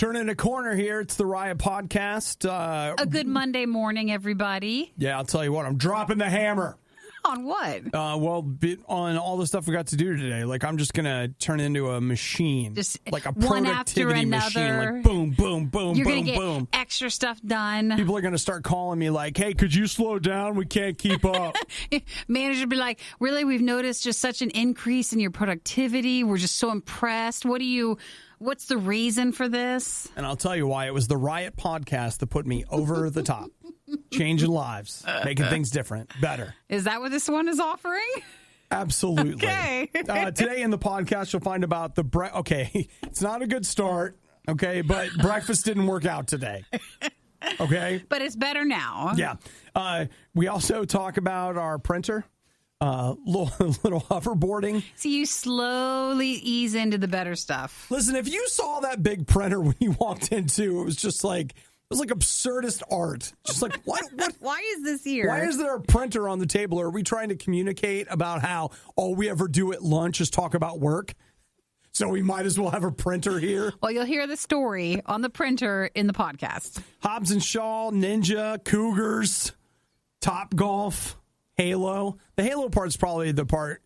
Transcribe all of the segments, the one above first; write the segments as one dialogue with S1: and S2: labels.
S1: Turning a corner here. It's the RIOT podcast.
S2: A good Monday morning, everybody.
S1: Yeah, I'll tell you what. I'm dropping the hammer.
S2: On what?
S1: On all the stuff we got to do today. Like, I'm just going to turn into a machine.
S2: Just
S1: like a
S2: one after
S1: productivity
S2: another.
S1: machine. Like, boom, boom, boom,
S2: You're
S1: boom,
S2: gonna get
S1: boom.
S2: extra stuff done.
S1: People are going to start calling me like, hey, could you slow down? We can't keep up.
S2: Manager be like, really? We've noticed just such an increase in your productivity. We're just so impressed. What's the reason for this?
S1: And I'll tell you why. It was the RIOT podcast that put me over the top. Changing lives, making things different, better.
S2: Is that what this one is offering?
S1: Absolutely.
S2: Okay.
S1: Today in the podcast, you'll find about okay, it's not a good start, okay, but breakfast didn't work out today. Okay?
S2: But it's better now.
S1: Yeah. We also talk about our printer, little hoverboarding.
S2: So you slowly ease into the better stuff.
S1: Listen, if you saw that big printer when you walked into, it was just like... It was like absurdist art. Just like, what?
S2: Why is this here?
S1: Why is there a printer on the table? Are we trying to communicate about how all we ever do at lunch is talk about work? So we might as well have a printer here?
S2: Well, you'll hear the story on the printer in the podcast.
S1: Hobbs Shaw, Ninja, Cougars, Top Golf, Halo. The Halo part's probably the part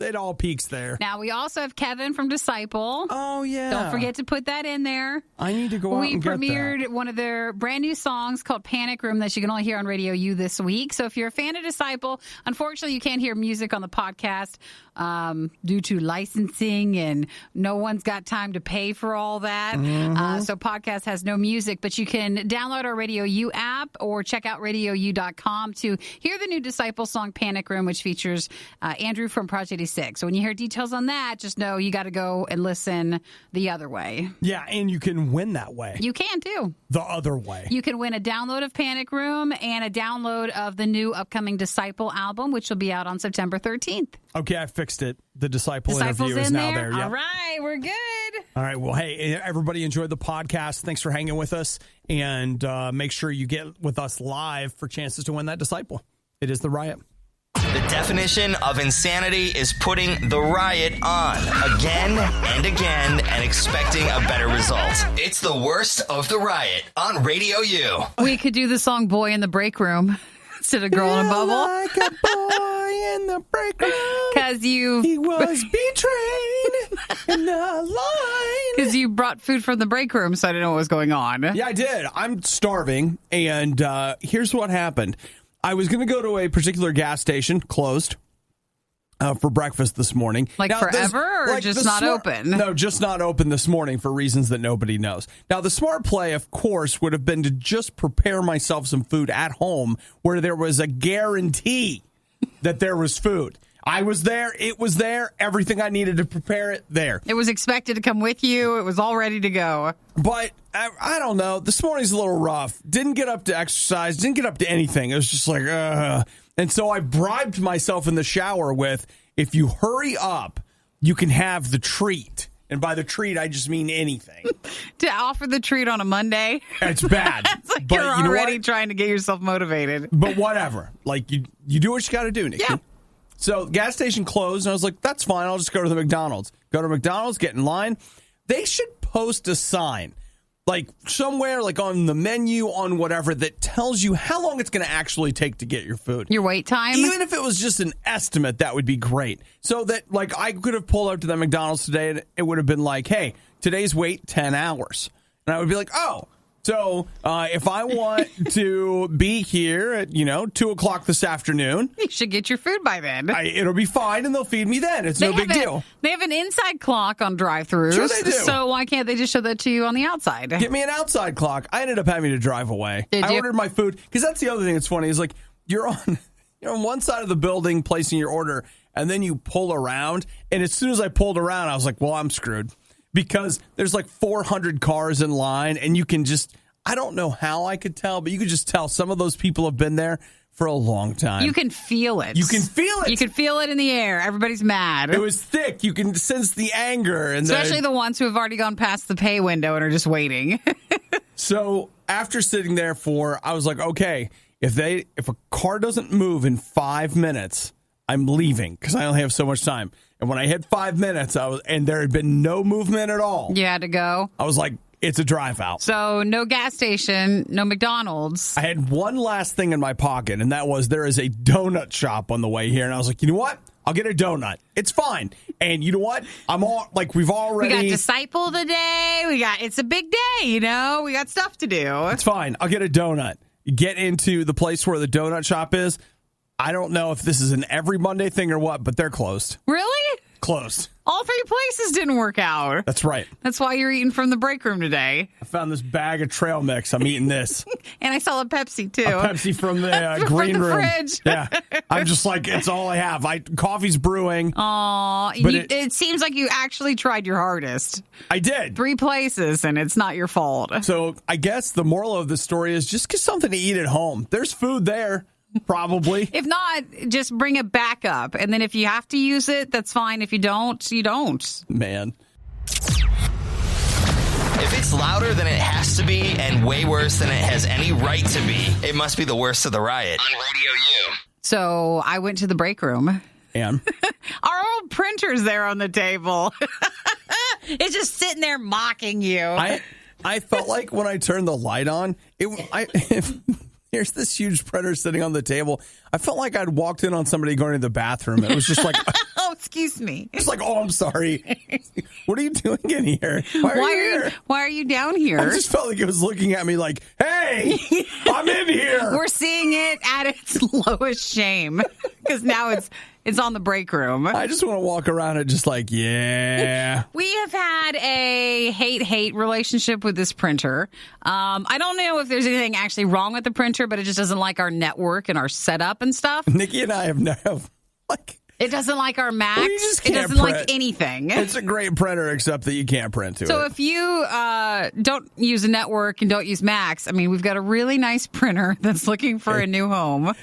S1: it all peaks there.
S2: Now, we also have Kevin from Disciple.
S1: Oh, yeah.
S2: Don't forget to put that in there.
S1: I need to go out and get that.
S2: We premiered one of their brand new songs called Panic Room that you can only hear on RadioU this week. So if you're a fan of Disciple, unfortunately, you can't hear music on the podcast due to licensing, and no one's got time to pay for all that.
S1: Mm-hmm.
S2: So podcast has no music, but you can download our RadioU app or check out RadioU.com to hear the new Disciple song Panic Room, which features Andrew from Project 86. So when you hear details on that, just know you got to go and listen the other way.
S1: Yeah, and you can win that way.
S2: You can, too.
S1: The other way.
S2: You can win a download of Panic Room and a download of the new upcoming Disciple album, which will be out on September 13th.
S1: Okay, I fixed it. The Disciple's
S2: interview
S1: is now there. Yep.
S2: All right, we're good.
S1: All right, well, hey, everybody enjoyed the podcast. Thanks for hanging with us, and make sure you get with us live for chances to win that Disciple. It is the RIOT.
S3: The definition of insanity is putting the riot on again and again and expecting a better result. It's the worst of the riot on Radio U.
S2: We could do the song Boy in the Break Room instead of Girl in a Bubble.
S1: Like a boy in the break room.
S2: Because
S1: he was betrayed in the line.
S2: Because you brought food from the break room, so I didn't know what was going on.
S1: Yeah, I did. I'm starving, and here's what happened. I was going to go to a particular gas station, closed, for breakfast this morning.
S2: Like now, forever, or just not open?
S1: No, just not open this morning for reasons that nobody knows. Now, the smart play, of course, would have been to just prepare myself some food at home where there was a guarantee that there was food. I was there. It was there. Everything I needed to prepare it there.
S2: It was expected to come with you. It was all ready to go.
S1: But I don't know. This morning's a little rough. Didn't get up to exercise. Didn't get up to anything. It was just like, And so I bribed myself in the shower with, if you hurry up, you can have the treat. And by the treat, I just mean anything.
S2: To offer the treat on a Monday?
S1: It's bad.
S2: It's like
S1: but
S2: you're
S1: you know
S2: already trying to get yourself motivated.
S1: But whatever. Like, you do what you got to do, Nikki.
S2: Yeah.
S1: So gas station closed, and I was like, that's fine. I'll just go to the McDonald's. Go to McDonald's, get in line. They should post a sign, like somewhere, like on the menu, on whatever, that tells you how long it's going to actually take to get your food.
S2: Your wait time?
S1: Even if it was just an estimate, that would be great. So that, like, I could have pulled up to the McDonald's today, and it would have been like, hey, today's wait, 10 hours. And I would be like, oh. So if I want to be here at, 2 o'clock this afternoon.
S2: You should get your food by then.
S1: It'll be fine, and they'll feed me then. It's no big deal.
S2: They have an inside clock on drive-thrus.
S1: Sure they do.
S2: So why can't they just show that to you on the outside?
S1: Get me an outside clock. I ended up having to drive away.
S2: Did you?
S1: I ordered my food. Because that's the other thing that's funny is, like, you're on one side of the building placing your order, and then you pull around. And as soon as I pulled around, I was like, well, I'm screwed. Because there's like 400 cars in line, and you can just, I don't know how I could tell, but you could just tell some of those people have been there for a long time.
S2: You can feel it.
S1: You can feel it.
S2: You can feel it in the air. Everybody's mad.
S1: It was thick. You can sense the anger. And
S2: especially the ones who have already gone past the pay window and are just waiting.
S1: So after sitting there I was like, okay, if a car doesn't move in 5 minutes, I'm leaving because I only have so much time. And when I hit 5 minutes, and there had been no movement at all.
S2: You had to go.
S1: I was like, it's a drive out.
S2: So no gas station, no McDonald's.
S1: I had one last thing in my pocket, and that was there is a donut shop on the way here. And I was like, you know what? I'll get a donut. It's fine. And you know what? We've already...
S2: We got Disciple today. It's a big day, We got stuff to do.
S1: It's fine. I'll get a donut. Get into the place where the donut shop is. I don't know if this is an every Monday thing or what, but they're closed.
S2: Really?
S1: Closed.
S2: All 3 places didn't work out.
S1: That's right.
S2: That's why you're eating from the break room today.
S1: I found this bag of trail mix. I'm eating this.
S2: And I saw a Pepsi, too.
S1: A Pepsi from the green
S2: from the
S1: room.
S2: Fridge.
S1: Yeah. I'm just like, it's all I have. Coffee's brewing.
S2: Aw. It seems like you actually tried your hardest.
S1: I did.
S2: 3 places, and it's not your fault.
S1: So I guess the moral of the story is just get something to eat at home. There's food there. Probably.
S2: If not, just bring it back up. And then if you have to use it, that's fine. If you don't, you don't.
S1: Man.
S3: If it's louder than it has to be and way worse than it has any right to be, it must be the worst of the riot on Radio U.
S2: So I went to the break room.
S1: And
S2: our old printer's there on the table. It's just sitting there mocking you.
S1: I felt like when I turned the light on, here's this huge printer sitting on the table. I felt like I'd walked in on somebody going to the bathroom. It was just like,
S2: oh, excuse me.
S1: It's like, oh, I'm sorry. What are you doing in here? Why are you here?
S2: Why are you down here?
S1: I just felt like it was looking at me like, hey, I'm in here.
S2: We're seeing it at its lowest shame because now it's on the break room.
S1: I just want to walk around and just like, yeah.
S2: We have had a hate relationship with this printer. I don't know if there's anything actually wrong with the printer, but it just doesn't like our network and our setup and stuff.
S1: Nikki and I have never,
S2: it doesn't like our Macs.
S1: It
S2: doesn't like anything.
S1: It's a great printer, except that you can't print to it.
S2: So if you don't use a network and don't use Macs, I mean, we've got a really nice printer that's looking for a new home.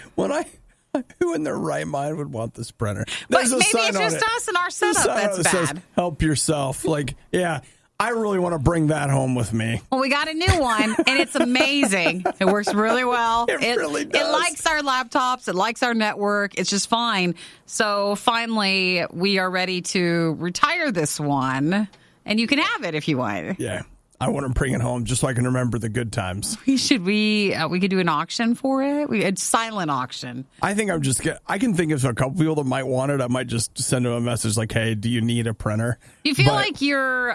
S1: Who in their right mind would want this printer?
S2: But maybe it's just us and our setup that's bad.
S1: Says, help yourself. Yeah, I really want to bring that home with me.
S2: Well, we got a new one, and it's amazing. It works really well.
S1: It really does.
S2: It likes our laptops. It likes our network. It's just fine. So finally, we are ready to retire this one, and you can have it if you want.
S1: Yeah. I want to bring it home just so I can remember the good times.
S2: We could do an auction for it. A silent auction.
S1: I think I can think of a couple people that might want it. I might just send them a message like, hey, do you need a printer?
S2: You feel like you're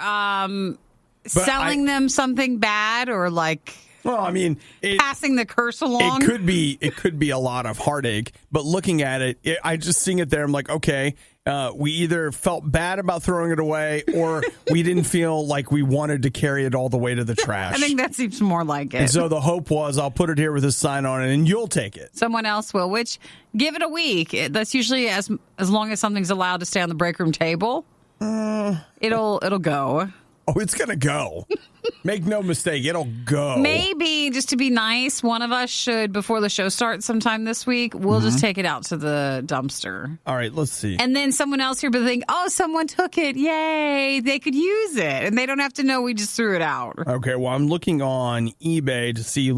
S2: selling them something bad or like...
S1: Well, I mean,
S2: passing the curse along.
S1: It could be a lot of heartache, but looking at it, I just seeing it there. I'm like, okay, we either felt bad about throwing it away, or we didn't feel like we wanted to carry it all the way to the trash.
S2: I think that seems more like it.
S1: And so the hope was, I'll put it here with a sign on it, and you'll take it.
S2: Someone else will. Which, give it a week. That's usually as long as something's allowed to stay on the break room table. It'll go.
S1: Oh, it's going to go. Make no mistake, it'll go.
S2: Maybe, just to be nice, one of us should, before the show starts sometime this week, we'll just take it out to the dumpster.
S1: All right, let's see.
S2: And then someone else here will think, oh, someone took it. Yay, they could use it. And they don't have to know we just threw it out.
S1: Okay, well, I'm looking on eBay to see,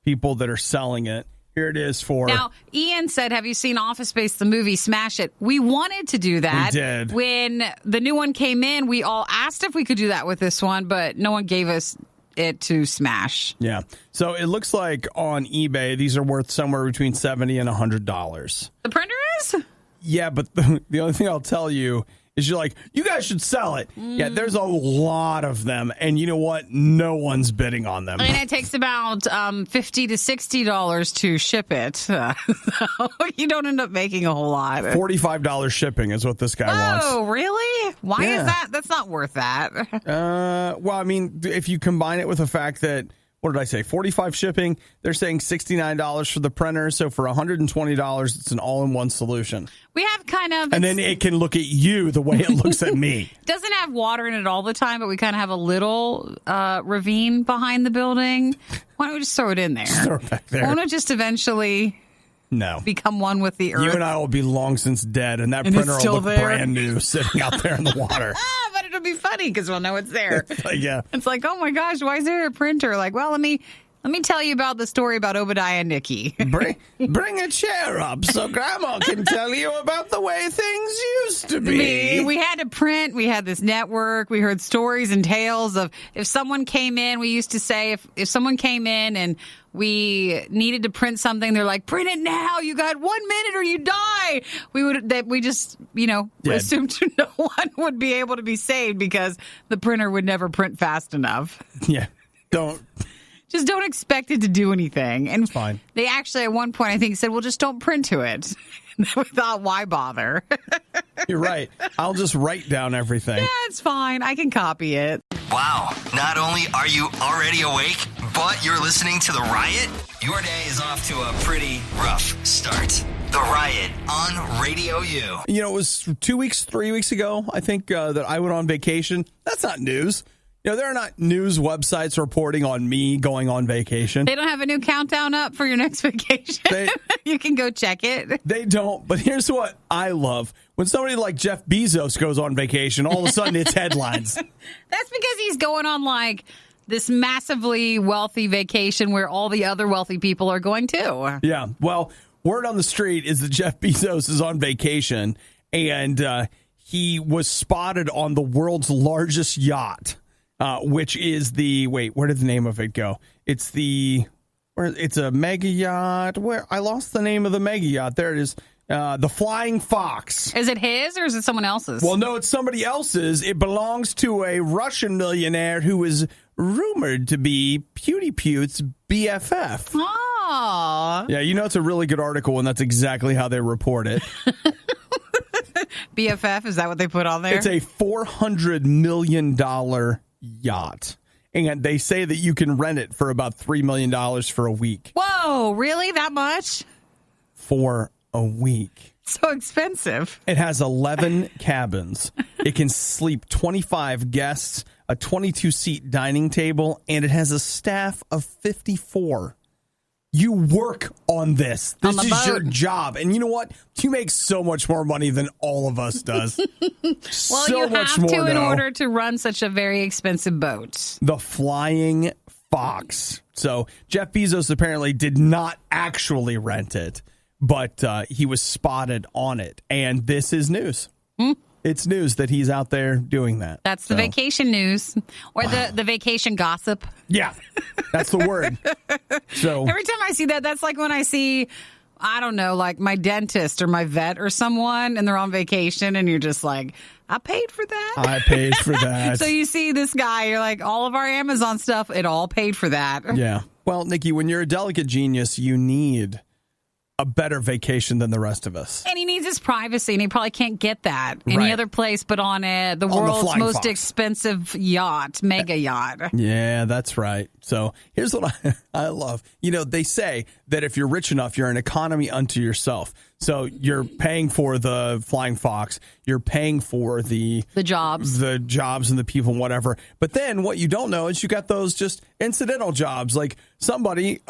S1: people that are selling it. Here it is for...
S2: Now, Ian said, have you seen Office Space, the movie, Smash It? We wanted to do that.
S1: We did.
S2: When the new one came in, we all asked if we could do that with this one, but no one gave us it to smash.
S1: Yeah. So it looks like on eBay, these are worth somewhere between $70 and $100.
S2: The printer is?
S1: Yeah, but the only thing I'll tell you is you're like, you guys should sell it. Yeah, there's a lot of them. And you know what? No one's bidding on them.
S2: I mean, it takes about $50 to $60 to ship it. So you don't end up making a whole lot.
S1: $45 shipping is what this guy wants.
S2: Oh, really? Why is that? That's not worth that.
S1: Well, I mean, if you combine it with the fact that, what did I say? 45 shipping. They're saying $69 for the printer. So for $120, it's an all-in-one solution.
S2: We have kind of...
S1: And then it can look at you the way it looks at me.
S2: It doesn't have water in it all the time, but we kind of have a little ravine behind the building. Why don't we just throw it in there?
S1: Just throw it back there.
S2: Won't it just eventually...
S1: No.
S2: Become one with the earth?
S1: You and I will be long since dead, and that printer will look brand new sitting out there in the water.
S2: But it'll be funny because we'll know it's there.
S1: Yeah.
S2: It's like, oh my gosh, why is there a printer? Like, well, let me Let me tell you about the story about Obadiah and Nikki.
S1: Bring a chair up so Grandma can tell you about the way things used to be.
S2: We had to print. We had this network. We heard stories and tales of if someone came in. We used to say if someone came in and we needed to print something, they're like, print it now. You got 1 minute or you die. We just assumed no one would be able to be saved because the printer would never print fast enough.
S1: Yeah.
S2: Just don't expect it to do anything. And
S1: it's fine.
S2: They actually, at one point, I think, said, well, just don't print to it. We thought, why bother?
S1: You're right. I'll just write down everything.
S2: Yeah, it's fine. I can copy it.
S3: Wow. Not only are you already awake, but you're listening to The Riot? Your day is off to a pretty rough start. The Riot on Radio U.
S1: You know, it was 3 weeks ago, I think, that I went on vacation. That's not news. You know, there are not news websites reporting on me going on vacation.
S2: They don't have a new countdown up for your next vacation. You can go check it.
S1: They don't. But here's what I love. When somebody like Jeff Bezos goes on vacation, all of a sudden it's headlines.
S2: That's because he's going on like this massively wealthy vacation where all the other wealthy people are going too.
S1: Yeah. Well, word on the street is that Jeff Bezos is on vacation and he was spotted on the world's largest yacht. Which is where did the name of it go? It's a mega yacht. Where I lost the name of the mega yacht. There it is. The Flying Fox.
S2: Is it his or is it someone else's?
S1: Well, no, it's somebody else's. It belongs to a Russian millionaire who is rumored to be PewDiePie's BFF.
S2: Oh.
S1: Yeah, you know, it's a really good article, and that's exactly how they report it.
S2: BFF, is that what they put on there?
S1: It's a $400 million yacht, and they say that you can rent it for about $3 million for a week.
S2: Whoa, really? That much?
S1: For a week.
S2: So expensive.
S1: It has 11 cabins. It can sleep 25 guests, a 22-seat dining table, and it has a staff of 54. You work on this. This is your job. And you know what? You make so much more money than all of us does.
S2: Well, you have to in order to run such a very expensive boat.
S1: The Flying Fox. So Jeff Bezos apparently did not actually rent it, but he was spotted on it. And this is news. It's news that he's out there doing that.
S2: That's the vacation news or the vacation gossip.
S1: Yeah, that's the word. So
S2: every time I see that, that's like when I see, I don't know, like my dentist or my vet or someone and they're on vacation and you're just like, I paid for that.
S1: I paid for that.
S2: So you see this guy, you're like, all of our Amazon stuff, it all paid for that.
S1: Yeah. Well, Nikki, when you're a delicate genius, you need a better vacation than the rest of us.
S2: And he needs his privacy, and he probably can't get that any other place but on the world's most expensive yacht, mega yacht.
S1: Yeah, that's right. So here's what I love. You know, they say that if you're rich enough, you're an economy unto yourself. So you're paying for the Flying Fox. You're paying for the jobs and the people and whatever. But then what you don't know is you got those just incidental jobs. Like somebody,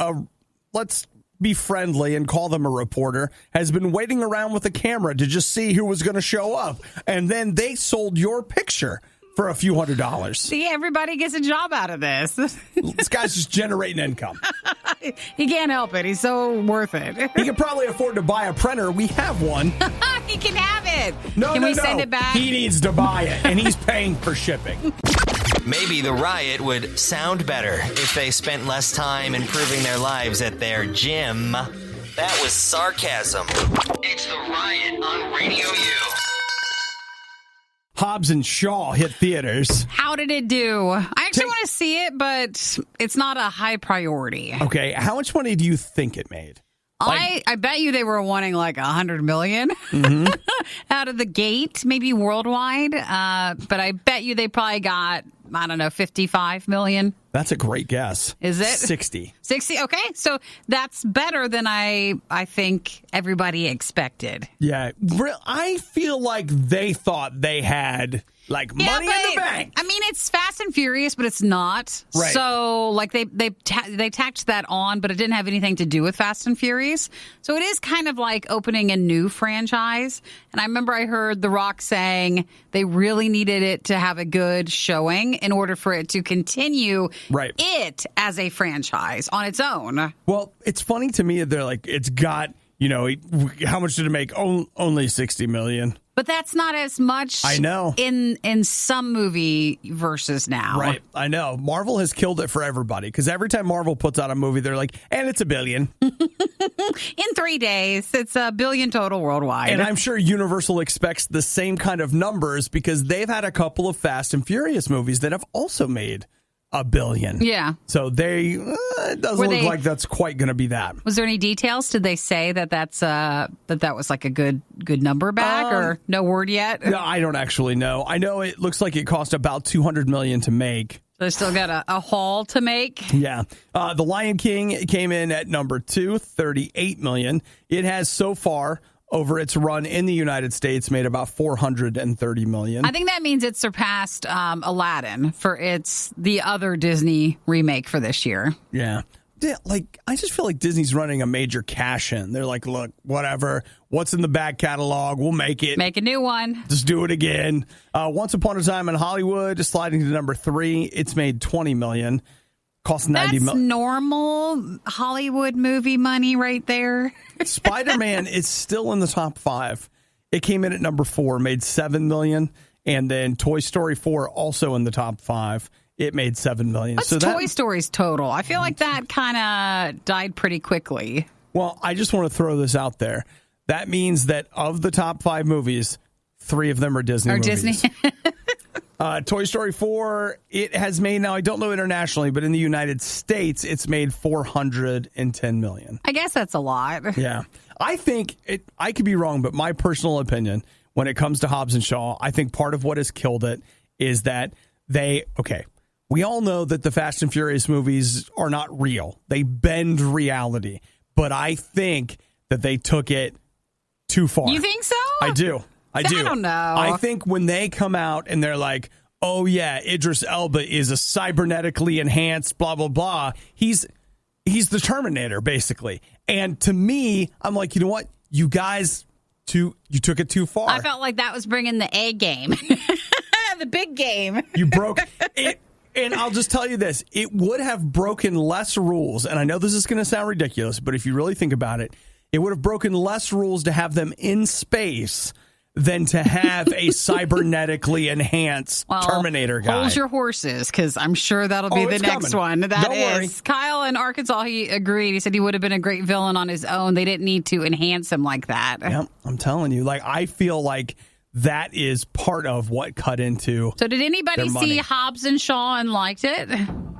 S1: let's be friendly and call them a reporter, has been waiting around with a camera to just see who was going to show up. And then they sold your picture for a few $100s.
S2: See, everybody gets a job out of this.
S1: This guy's just generating income.
S2: He can't help it. He's so worth it.
S1: He can probably afford to buy a printer. We have one.
S2: He can have it.
S1: Can we
S2: send it back?
S1: He needs to buy it, and he's paying for shipping.
S3: Maybe the Riot would sound better if they spent less time improving their lives at their gym. That was sarcasm. It's the Riot on Radio U.
S1: Hobbs and Shaw hit theaters.
S2: How did it do? I actually want to see it, but it's not a high priority.
S1: Okay, how much money do you think it made?
S2: I bet you they were wanting like $100 million out of the gate, maybe worldwide. But I bet you they probably got, I don't know, $55 million.
S1: That's a great guess.
S2: Is it?
S1: 60.
S2: 60? Okay. So that's better than I think everybody expected.
S1: Yeah. I feel like they thought they had money in the bank.
S2: I mean, it's Fast and Furious, but it's not.
S1: Right.
S2: So like they tacked that on, but it didn't have anything to do with Fast and Furious. So it is kind of like opening a new franchise. And I remember I heard The Rock saying they really needed it to have a good showing in order for it to continue
S1: Right.
S2: It as a franchise on its own.
S1: Well, it's funny to me that they're like, it's got, how much did it make? Only $60 million.
S2: But that's not as much.
S1: I know.
S2: In some movie versus now.
S1: Right. I know. Marvel has killed it for everybody because every time Marvel puts out a movie, they're like, and it's $1 billion.
S2: In 3 days, it's $1 billion total worldwide.
S1: And I'm sure Universal expects the same kind of numbers because they've had a couple of Fast and Furious movies that have also made $1 billion.
S2: Yeah.
S1: So it doesn't look like that's quite going to be that.
S2: Was there any details? Did they say that that was like a good number back, or no word yet?
S1: No, I don't actually know. I know it looks like it cost about $200 million to make.
S2: They still got a haul to make.
S1: Yeah. The Lion King came in at number 2, $38 million. It has so far, over its run in the United States, made about $430 million.
S2: I think that means it surpassed Aladdin for the other Disney remake for this year.
S1: Yeah. I just feel like Disney's running a major cash in. They're like, look, whatever. What's in the back catalog? We'll make it.
S2: Make a new one.
S1: Just do it again. Once Upon a Time in Hollywood, sliding to number 3. It's made $20 million. Cost $90 million.
S2: That's normal Hollywood movie money right there.
S1: Spider-Man is still in the top 5. It came in at number 4, made $7 million. And then Toy Story 4 also in the top 5. It made $7 million.
S2: What's Toy Story's total? I feel like that kind of died pretty quickly.
S1: Well, I just want to throw this out there. That means that of the top 5 movies, 3 of them are Disney movies.
S2: Disney.
S1: Toy Story 4, it has made, now I don't know internationally, but in the United States, it's made $410 million.
S2: I guess that's a lot.
S1: Yeah. I think, I could be wrong, but my personal opinion, when it comes to Hobbs and Shaw, I think part of what has killed it is that we all know that the Fast and Furious movies are not real. They bend reality. But I think that they took it too far.
S2: You think so?
S1: I do. I
S2: don't know.
S1: I think when they come out and they're like, oh, yeah, Idris Elba is a cybernetically enhanced blah, blah, blah. He's the Terminator, basically. And to me, I'm like, you know what? You guys, you took it too far.
S2: I felt like that was bringing the A game. The big game.
S1: You broke it. And I'll just tell you this. It would have broken less rules. And I know this is going to sound ridiculous, but if you really think about it, it would have broken less rules to have them in space than to have a cybernetically enhanced Terminator guy.
S2: Hold your horses, because I'm sure that'll be the next one. Don't worry. Kyle in Arkansas, he agreed. He said he would have been a great villain on his own. They didn't need to enhance him like that.
S1: Yep, I'm telling you. I feel like that is part of what cut into.
S2: So did anybody see Hobbs and Shaw and liked it?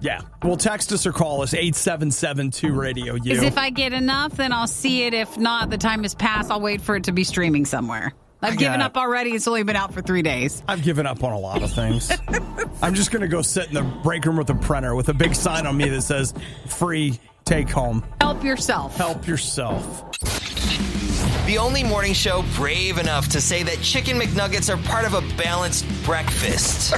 S1: Yeah. Well, text us or call us 877-2-RADIO-U.
S2: Because if I get enough, then I'll see it. If not, the time has passed. I'll wait for it to be streaming somewhere. I've given up already. It's only been out for 3 days.
S1: I've given up on a lot of things. I'm just going to go sit in the break room with a printer with a big sign on me that says, free, take home.
S2: Help yourself.
S1: Help yourself.
S3: The only morning show brave enough to say that Chicken McNuggets are part of a balanced breakfast.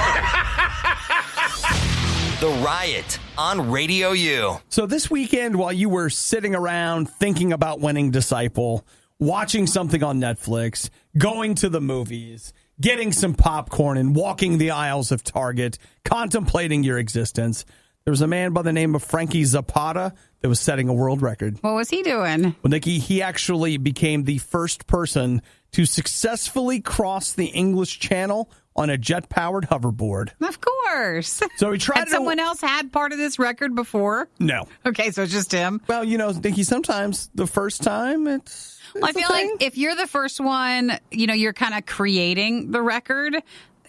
S3: The Riot on Radio U.
S1: So this weekend, while you were sitting around thinking about winning Disciple, watching something on Netflix, going to the movies, getting some popcorn, and walking the aisles of Target, contemplating your existence, there was a man by the name of Frankie Zapata that was setting a world record.
S2: What was he doing?
S1: Well, Nikki, he actually became the first person to successfully cross the English Channel on a jet-powered hoverboard.
S2: Of course.
S1: So he tried.
S2: Had someone else had part of this record before?
S1: No.
S2: Okay, so it's just him.
S1: Well, Nikki, sometimes the first time it's
S2: I feel like if you're the first one, you're kind of creating the record.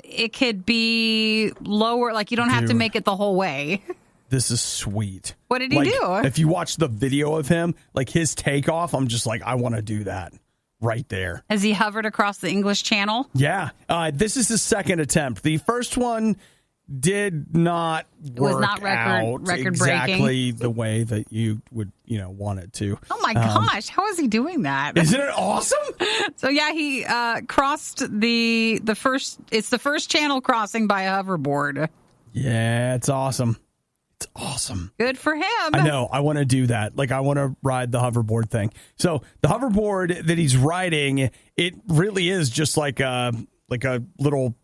S2: It could be lower. Like, you don't have to make it the whole way.
S1: This is sweet.
S2: What did he do?
S1: If you watch the video of him, his takeoff, I'm just like, I want to do that right there.
S2: Has he hovered across the English Channel?
S1: Yeah. This is his second attempt. The first one did not work
S2: was not record
S1: exactly
S2: breaking.
S1: The way that you would, want it to.
S2: Oh my gosh, how is he doing that?
S1: Isn't it awesome?
S2: So yeah, he crossed the first. It's the first channel crossing by a hoverboard.
S1: Yeah, it's awesome. It's awesome.
S2: Good for him.
S1: I know. I want to do that. I want to ride the hoverboard thing. So the hoverboard that he's riding, it really is just like a little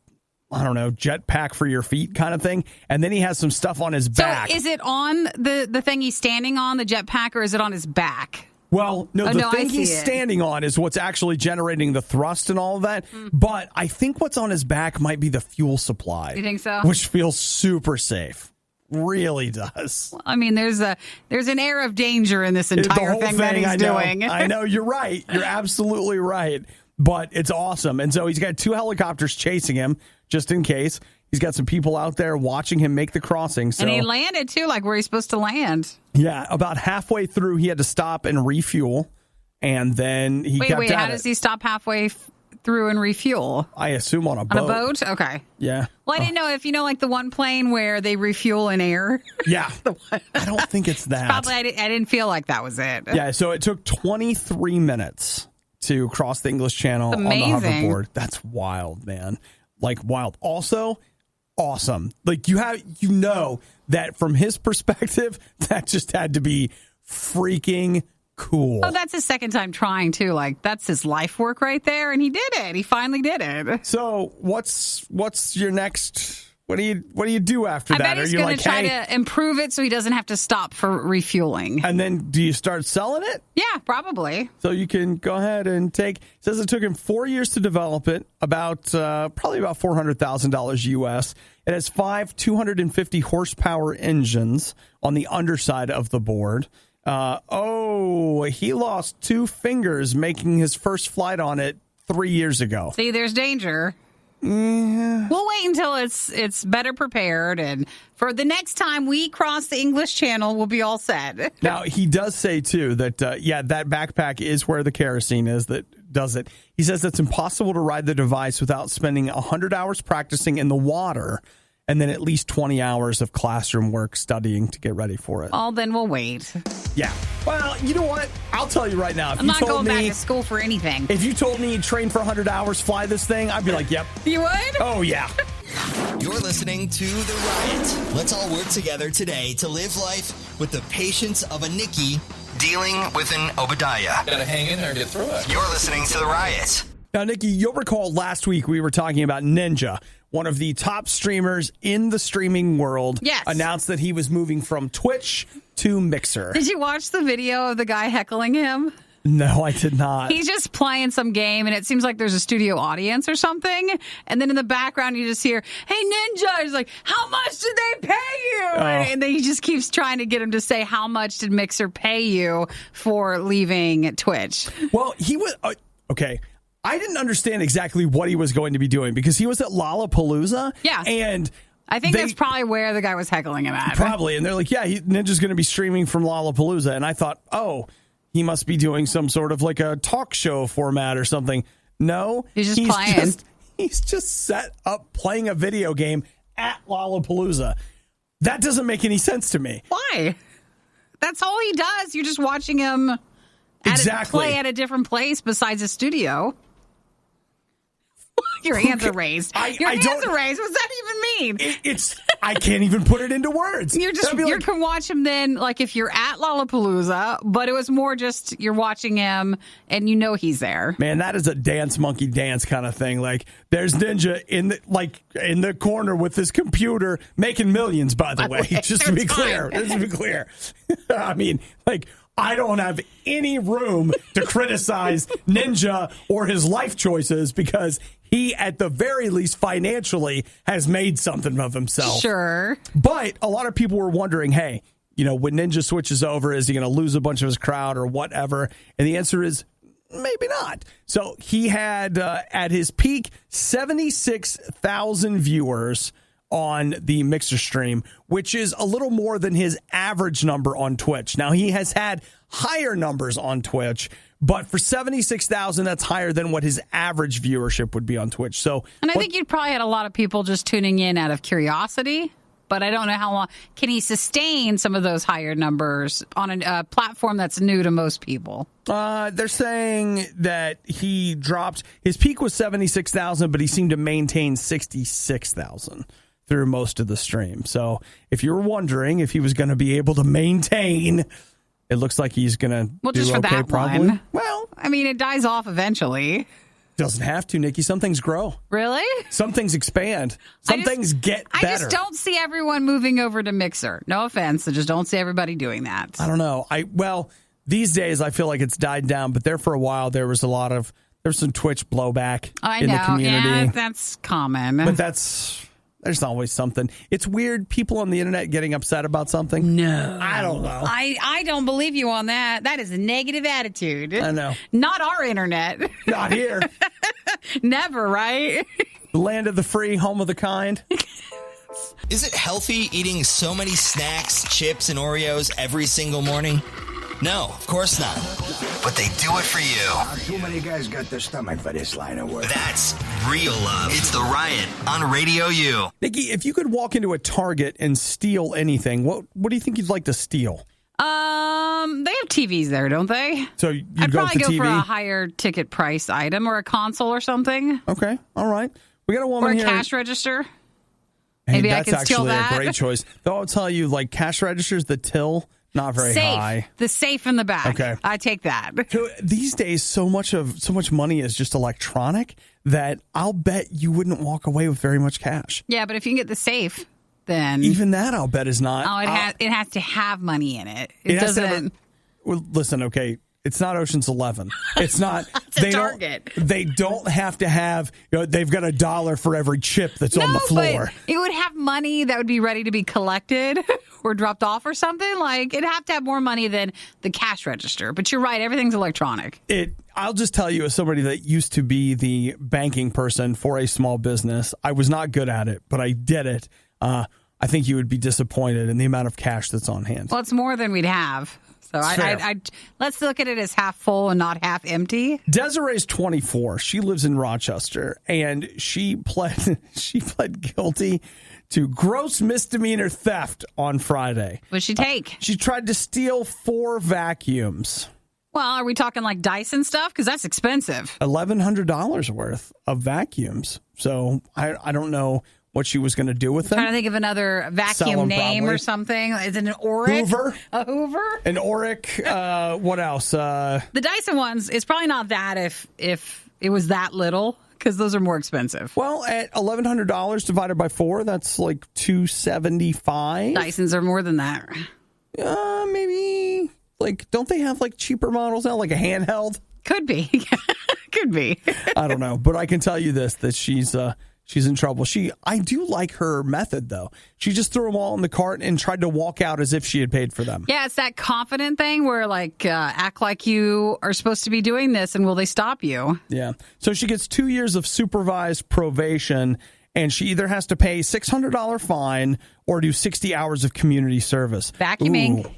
S1: I don't know, jetpack for your feet kind of thing. And then he has some stuff on his back.
S2: So is it on the thing he's standing on, the jetpack, or is it on his back?
S1: Well, no, the thing he's standing on is what's actually generating the thrust and all of that. But I think what's on his back might be the fuel supply.
S2: You think so?
S1: Which feels super safe. Really does.
S2: Well, I mean, there's an air of danger in this entire thing that he's doing.
S1: I know, you're right. You're absolutely right. But it's awesome. And so he's got 2 helicopters chasing him, just in case. He's got some people out there watching him make the crossing. So.
S2: And he landed, too, like where he's supposed to land.
S1: Yeah, about halfway through, he had to stop and refuel. And then he kept at it.
S2: How does he stop halfway through and refuel?
S1: I assume on a boat.
S2: On a boat? Okay.
S1: Yeah.
S2: Well, I didn't know if, like the one plane where they refuel in air.
S1: Yeah. I don't think it's that.
S2: Probably I didn't feel like that was it.
S1: Yeah, so it took 23 minutes to cross the English Channel on the hoverboard. That's wild, man. Like, wild. Also, awesome. Like, you know that from his perspective, that just had to be freaking cool.
S2: Oh, that's his second time trying, too. Like, that's his life work right there, and he did it. He finally did it.
S1: So, what's your next... What do you do after that?
S2: I bet he's going to try to improve it so he doesn't have to stop for refueling.
S1: And then do you start selling it?
S2: Yeah, probably.
S1: So you can go ahead and take. Says it took him 4 years to develop it. Probably about $400,000 US. It has 5 250 horsepower engines on the underside of the board. He lost 2 fingers making his first flight on it 3 years ago.
S2: See, there's danger.
S1: Yeah.
S2: We'll wait until it's better prepared, and for the next time we cross the English Channel, we'll be all set.
S1: Now, he does say, too, that, that backpack is where the kerosene is that does it. He says it's impossible to ride the device without spending 100 hours practicing in the water and then at least 20 hours of classroom work studying to get ready for it.
S2: Well, then we'll wait.
S1: Yeah. Well, you know what? I'll tell you right now. If
S2: I'm not going back to school for anything.
S1: If you told me you train for 100 hours, fly this thing, I'd be like, yep.
S2: You would?
S1: Oh, yeah.
S3: You're listening to The Riot. Let's all work together today to live life with the patience of a Nikki dealing with an Obadiah.
S4: Gotta hang in there and get through it.
S3: You're listening to The Riot.
S1: Now, Nikki, you'll recall last week we were talking about Ninja, one of the top streamers in the streaming world.
S2: Yes.
S1: Announced that he was moving from Twitch to Mixer.
S2: Did you watch the video of the guy heckling him?
S1: No, I did not.
S2: He's just playing some game, and it seems like there's a studio audience or something. And then in the background, you just hear, "Hey, Ninja!" He's like, "How much did they pay you?"
S1: Oh.
S2: And then he just keeps trying to get him to say, "How much did Mixer pay you for leaving Twitch?"
S1: Well, he was okay. I didn't understand exactly what he was going to be doing because he was at Lollapalooza.
S2: Yeah.
S1: And
S2: I think that's probably where the guy was heckling him at.
S1: Probably. And they're like, yeah, Ninja's going to be streaming from Lollapalooza. And I thought, oh, he must be doing some sort of like a talk show format or something. No.
S2: He's just playing.
S1: He's just set up playing a video game at Lollapalooza. That doesn't make any sense to me.
S2: Why? That's all he does. You're just watching him play at a different place besides a studio. Your hands are raised. Your hands are raised. What's that even mean?
S1: I can't even put it into words.
S2: You can watch him then, like if you're at Lollapalooza, but it was more just you're watching him and you know he's there.
S1: Man, that is a dance monkey dance kind of thing. Like there's Ninja in the corner with his computer making millions. By the way, just to be clear. I mean, like. I don't have any room to criticize Ninja or his life choices because he, at the very least financially, has made something of himself.
S2: Sure.
S1: But a lot of people were wondering, hey, when Ninja switches over, is he going to lose a bunch of his crowd or whatever? And the answer is maybe not. So he had, at his peak, 76,000 viewers on the Mixer stream, which is a little more than his average number on Twitch. Now, he has had higher numbers on Twitch, but for 76,000, that's higher than what his average viewership would be on Twitch.
S2: And I think you'd probably had a lot of people just tuning in out of curiosity, but I don't know how long. Can he sustain some of those higher numbers on a platform that's new to most people?
S1: They're saying that he dropped, his peak was 76,000, but he seemed to maintain 66,000. Through most of the stream. So if you're wondering if he was going to be able to maintain, it looks like he's going to do
S2: just for
S1: okay
S2: that
S1: probably.
S2: One.
S1: Well,
S2: I mean, it dies off eventually.
S1: Doesn't have to, Nikki. Some things grow.
S2: Really?
S1: Some things expand. Some things get better.
S2: I just don't see everyone moving over to Mixer. No offense. I just don't see everybody doing that.
S1: I don't know. These days I feel like it's died down, but there for a while there was some Twitch blowback in the community.
S2: Yeah, that's common.
S1: But there's always something. It's weird, people on the internet getting upset about something.
S2: No.
S1: I don't know.
S2: I don't believe you on that. That is a negative attitude.
S1: I know.
S2: Not our internet.
S1: Not here.
S2: Never, right?
S1: The land of the free, home of the kind.
S3: Is it healthy eating so many snacks, chips, and Oreos every single morning? No, of course not. But they do it for you.
S4: Too many guys got the stomach for this line of work.
S3: That's real love. It's The Riot on Radio U.
S1: Nikki, if you could walk into a Target and steal anything, what do you think you'd like to steal?
S2: They have TVs there, don't they?
S1: So you'd
S2: I'd
S1: go
S2: probably
S1: with the
S2: go
S1: TV?
S2: for a higher ticket price item or a console or something.
S1: Okay, all right. We got a woman
S2: Or a
S1: here.
S2: cash register.
S1: Hey,
S2: Maybe I
S1: that's
S2: could steal
S1: actually
S2: that.
S1: a great choice. Though I'll tell you, like cash registers, the till, not very
S2: Safe.
S1: high.
S2: The safe in the back.
S1: Okay.
S2: I take that.
S1: So these days, so much money is just electronic that I'll bet you wouldn't walk away with very much cash.
S2: Yeah, but if you can get the safe, then
S1: Even that, I'll bet is not.
S2: it has to have money in it.
S1: It has to
S2: doesn't.
S1: have well, listen, okay. It's not Ocean's 11. It's not.
S2: It's a Target.
S1: They don't have to have. They've got $1 for every chip that's on the floor.
S2: But it would have money that would be ready to be collected or dropped off or something. Like it'd have to have more money than the cash register. But you're right. Everything's electronic.
S1: I'll just tell you, as somebody that used to be the banking person for a small business, I was not good at it, but I did it. I think you would be disappointed in the amount of cash that's on hand.
S2: Well, it's more than we'd have. So let's look at it as half full and not half empty.
S1: Desiree's 24. She lives in Rochester, and she pled guilty to gross misdemeanor theft on Friday.
S2: What'd she take?
S1: She tried to steal 4 vacuums.
S2: Well, are we talking like Dyson stuff? Because that's expensive.
S1: $1,100 worth of vacuums. So I don't know what she was going to do with them.
S2: Trying to think of another vacuum
S1: Sell 'em
S2: name
S1: probably.
S2: or something. Is it an Oreck?
S1: Hoover.
S2: A Hoover?
S1: An Oreck. What else?
S2: The Dyson ones, it's probably not that if it was that little, because those are more expensive.
S1: Well, at $1,100 divided by 4, that's like $275.
S2: Dysons are more than that.
S1: Maybe. Like, don't they have like cheaper models now, like a handheld?
S2: Could be. Could be.
S1: I don't know, but I can tell you this: that she's in trouble. I do like her method, though. She just threw them all in the cart and tried to walk out as if she had paid for them.
S2: Yeah, it's that confident thing where, like, act like you are supposed to be doing this, and will they stop you?
S1: Yeah. So she gets 2 years of supervised probation, and she either has to pay $600 fine or do 60 hours of community service.
S2: Vacuuming.
S1: Ooh.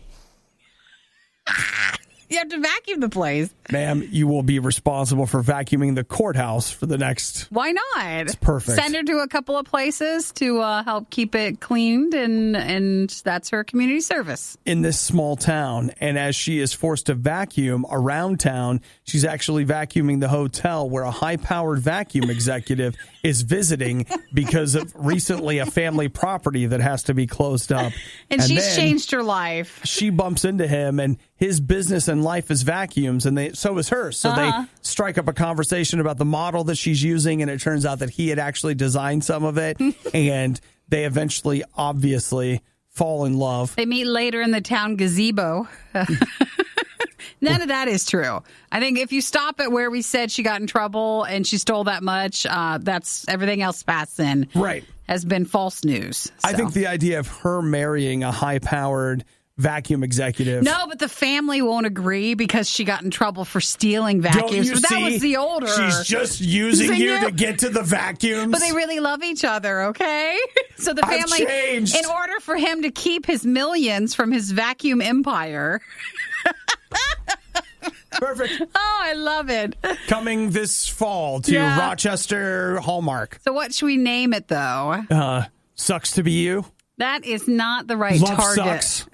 S2: You have to vacuum the place.
S1: Ma'am, you will be responsible for vacuuming the courthouse for the next...
S2: Why not?
S1: It's perfect.
S2: Send her to a couple of places to help keep it cleaned, and that's her community service.
S1: In this small town, and as she is forced to vacuum around town, she's actually vacuuming the hotel where a high-powered vacuum executive is visiting because of recently a family property that has to be closed up.
S2: And she's
S1: then
S2: changed her life.
S1: She bumps into him, and his business and life is vacuums, and so is hers. So they strike up a conversation about the model that she's using, and it turns out that he had actually designed some of it, and they eventually, obviously, fall in love.
S2: They meet later in the town gazebo. None of that is true. I think if you stop at where we said she got in trouble and she stole that much, that's everything else past then.
S1: Right.
S2: Has been false news. So.
S1: I think the idea of her marrying a high-powered vacuum executive.
S2: No, but the family won't agree because she got in trouble for stealing vacuums. But that was the older.
S1: She's just using you to get to the vacuums.
S2: But they really love each other, okay? So the
S1: I've
S2: family,
S1: changed.
S2: in order for him to keep his millions from his vacuum empire.
S1: Perfect.
S2: Oh, I love it.
S1: Coming this fall to Rochester Hallmark.
S2: So what should we name it, though?
S1: Sucks to be you.
S2: That is not the right
S1: Love
S2: target.
S1: sucks.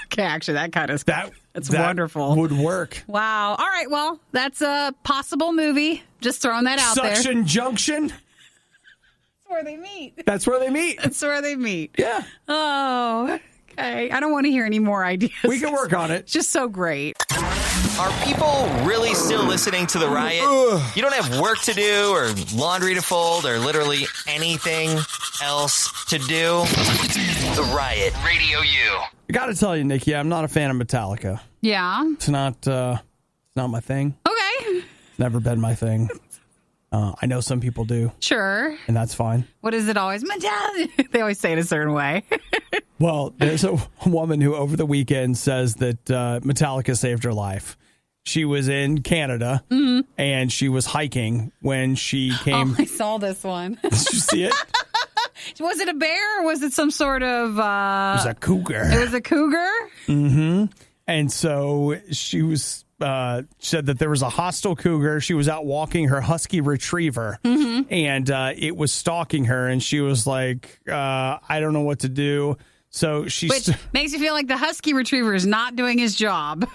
S2: Okay, actually, that kind of that's
S1: that
S2: wonderful.
S1: Would work.
S2: Wow. All right, well, that's a possible movie. Just throwing that out there.
S1: Suction Junction.
S2: That's where they meet.
S1: That's where they meet.
S2: That's where they meet.
S1: Yeah.
S2: Oh, okay. I don't want to hear any more ideas.
S1: We can work on it.
S2: It's just so great.
S3: Are people really still listening to the Riot? You don't have work to do or laundry to fold or literally anything else to do? The Riot, Radio U.
S1: I got to tell you, Nikki, I'm not a fan of Metallica.
S2: Yeah.
S1: It's not my thing.
S2: Okay.
S1: It's never been my thing. I know some people do.
S2: Sure.
S1: And that's fine.
S2: What is it always? Metallica. They always say it a certain way.
S1: Well, there's a woman who over the weekend says that Metallica saved her life. She was in Canada and she was hiking when she came.
S2: Oh, I saw this one.
S1: Did you see it?
S2: Was it a bear or was it some sort of...
S1: It was a cougar.
S2: It was a cougar?
S1: Mm-hmm. And so she was... said that there was a hostile cougar. She was out walking her husky retriever, and it was stalking her. And she was like, "I don't know what to do." So
S2: Which makes you feel like the husky retriever is not doing his job,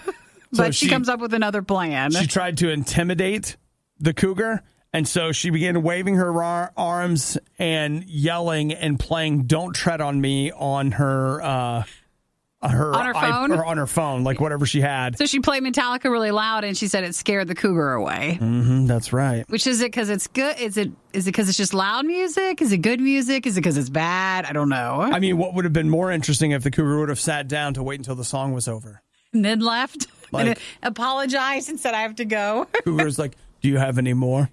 S2: but she comes up with another plan.
S1: She tried to intimidate the cougar, and so she began waving her arms and yelling and playing "Don't Tread on Me" on her. On her phone? Or on her phone, like whatever she had.
S2: So she played Metallica really loud, and she said it scared the cougar away.
S1: That's right.
S2: Which is it because it's good? Is it because it's just loud music? Is it good music? Is it because it's bad? I don't know.
S1: I mean, what would have been more interesting if the cougar would have sat down to wait until the song was over.
S2: And then left and apologized and said, I have to go.
S1: Cougar's like, do you have any more?